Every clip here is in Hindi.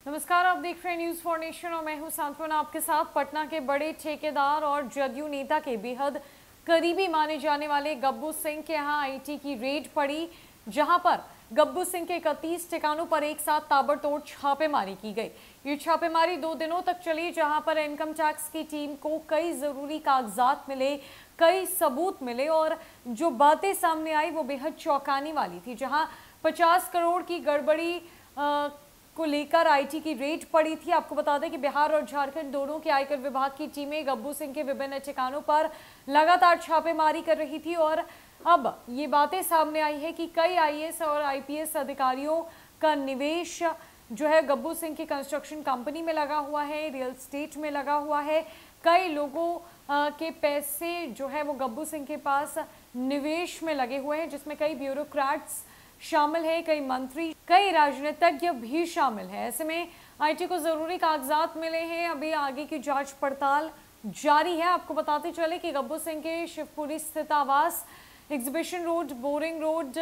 नमस्कार, आप देख रहे हैं न्यूज फॉर नेशन और मैं हूं सांत्वना आपके साथ। पटना के बड़े ठेकेदार और जदयू नेता के बेहद करीबी माने जाने वाले गब्बू सिंह के यहां आईटी की रेड पड़ी, जहां पर गब्बू सिंह के 31 ठिकानों पर एक साथ ताबड़तोड़ छापेमारी की गई। ये छापेमारी 2 दिनों तक चली, जहां पर इनकम टैक्स की टीम को कई जरूरी कागजात मिले, कई सबूत मिले और जो बातें सामने आई वो बेहद चौंकाने वाली थी। जहां 50 करोड़ की गड़बड़ी को लेकर आईटी की रेड पड़ी थी। आपको बता दें कि बिहार और झारखंड दोनों के आयकर विभाग की टीमें गब्बू सिंह के विभिन्न ठिकानों पर लगातार छापेमारी कर रही थी और अब ये बातें सामने आई है कि कई आईएएस और आईपीएस अधिकारियों का निवेश जो है गब्बू सिंह की कंस्ट्रक्शन कंपनी में लगा हुआ है, रियल एस्टेट में लगा हुआ है। कई लोगों के पैसे जो है वो गब्बू सिंह के पास निवेश में लगे हुए हैं, जिसमें कई ब्यूरोक्रेट्स शामिल है, कई मंत्री, कई राजनीतिज्ञ भी शामिल है। ऐसे में आईटी को जरूरी कागजात मिले हैं। अभी आगे की जांच पड़ताल जारी है। आपको बताते चले कि गब्बू सिंह के शिवपुरी स्थित आवास, एग्जीबिशन रोड, बोरिंग रोड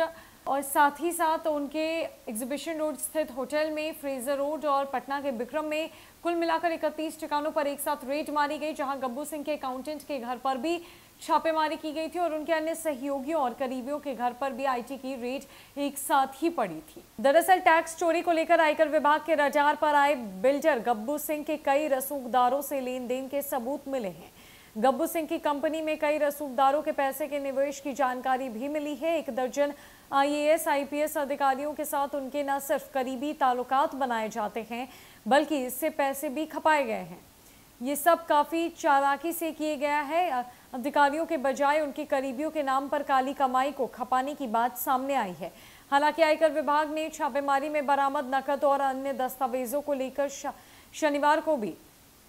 और साथ ही साथ उनके एग्जीबिशन रोड स्थित होटल में, फ्रेजर रोड और पटना के बिक्रम में कुल मिलाकर 31 ठिकानों पर एक साथ रेड मारी गई, जहां गब्बू सिंह के अकाउंटेंट के घर पर भी छापेमारी की गई थी और उनके अन्य सहयोगियों और करीबियों के घर पर भी आईटी की रेड एक साथ ही पड़ी थी। दरअसल टैक्स चोरी को लेकर आयकर विभाग के रडार पर आए बिल्डर गब्बू सिंह के कई रसूखदारों से लेन देन के सबूत मिले हैं। गब्बू सिंह की कंपनी में कई रसूखदारों के पैसे के निवेश की जानकारी भी मिली है। 1 दर्जन आईएएस आईपीएस अधिकारियों के साथ उनके न सिर्फ करीबी ताल्लुकात बनाए जाते हैं, बल्कि इससे पैसे भी खपाए गए हैं। ये सब काफी चालाकी से किए गया है। अधिकारियों के बजाय उनके करीबियों के नाम पर काली कमाई को खपाने की बात सामने आई है। हालांकि आयकर विभाग ने छापेमारी में बरामद नकद और अन्य दस्तावेजों को लेकर शनिवार को भी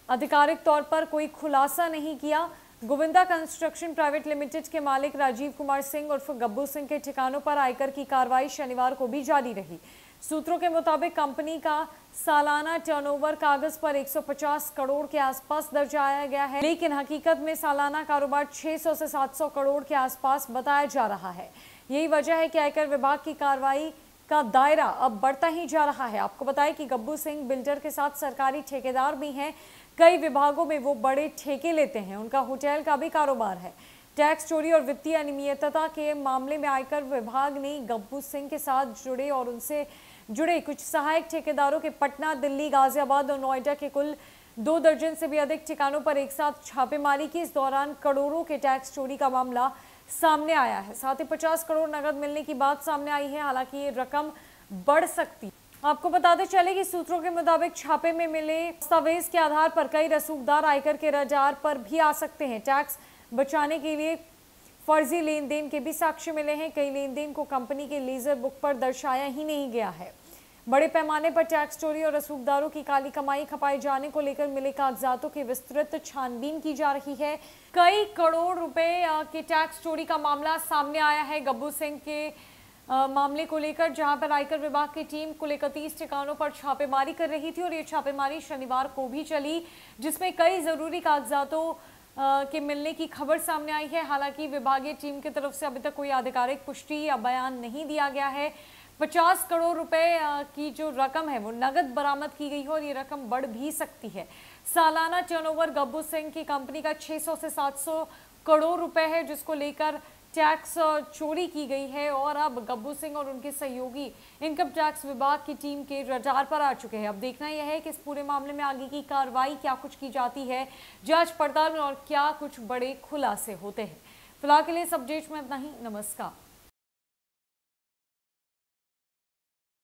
आधिकारिक तौर पर कोई खुलासा नहीं किया। गोविंदा कंस्ट्रक्शन प्राइवेट लिमिटेड के मालिक राजीव कुमार सिंह उर्फ गब्बू सिंह के ठिकानों पर आयकर की कार्रवाई शनिवार को भी जारी रही। सूत्रों के मुताबिक कंपनी का सालाना टर्नओवर कागज पर 150 करोड़ के आसपास दर्शाया गया है, लेकिन हकीकत में सालाना कारोबार 600 से 700 करोड़ के आसपास बताया जा रहा है। यही वजह है कि आयकर विभाग की कार्रवाई का दायरा अब बढ़ता ही जा रहा है। आपको बताएं कि गब्बू सिंह बिल्डर के साथ सरकारी ठेकेदार भी हैं। कई विभागों में वो बड़े ठेके लेते हैं। उनका होटल का भी कारोबार है। टैक्स चोरी और वित्तीय अनियमितता के मामले में आयकर विभाग ने गब्बू सिंह के साथ जुड़े और उनसे जुड़े कुछ सहायक ठेकेदारों के पटना, दिल्ली, गाजियाबाद और नोएडा के कुल 2 दर्जन से भी अधिक ठिकानों पर एक साथ छापेमारी की। इस दौरान करोड़ों के टैक्स चोरी का मामला सामने आया है। साथ ही 50 करोड़ नकद मिलने की बात सामने आई है। हालांकि ये रकम बढ़ सकती। आपको बताते चले कि सूत्रों के मुताबिक छापे में मिले दस्तावेज के आधार पर कई रसूखदार आयकर के रडार पर भी आ सकते हैं। टैक्स बचाने के लिए फर्जी लेन देन के भी साक्ष्य मिले हैं। कई लेन देन को कंपनी के लेजर बुक पर दर्शाया ही नहीं गया है। बड़े पैमाने पर टैक्स चोरी और रसूखदारों की काली कमाई खपाए जाने को लेकर मिले कागजातों की विस्तृत छानबीन की जा रही है। कई करोड़ रुपए के टैक्स चोरी का मामला सामने आया है गब्बू सिंह के मामले को लेकर, जहां पर आयकर विभाग की टीम कुल 31 ठिकानों पर छापेमारी कर रही थी और ये छापेमारी शनिवार को भी चली, जिसमें कई जरूरी कागजातों के मिलने की खबर सामने आई है। हालांकि विभागीय टीम की तरफ से अभी तक कोई आधिकारिक पुष्टि या बयान नहीं दिया गया है। 50 करोड़ रुपए की जो रकम है वो नगद बरामद की गई है और ये रकम बढ़ भी सकती है। सालाना टर्नओवर गब्बू सिंह की कंपनी का 600 से 700 करोड़ रुपए है, जिसको लेकर टैक्स चोरी की गई है और अब गब्बू सिंह और उनके सहयोगी इनकम टैक्स विभाग की टीम के रडार पर आ चुके हैं। अब देखना यह है कि इस पूरे मामले में आगे की कार्रवाई क्या कुछ की जाती है, जांच पड़ताल में और क्या कुछ बड़े खुलासे होते हैं। फिलहाल के लिए इस अपडेट में इतना ही। नमस्कार।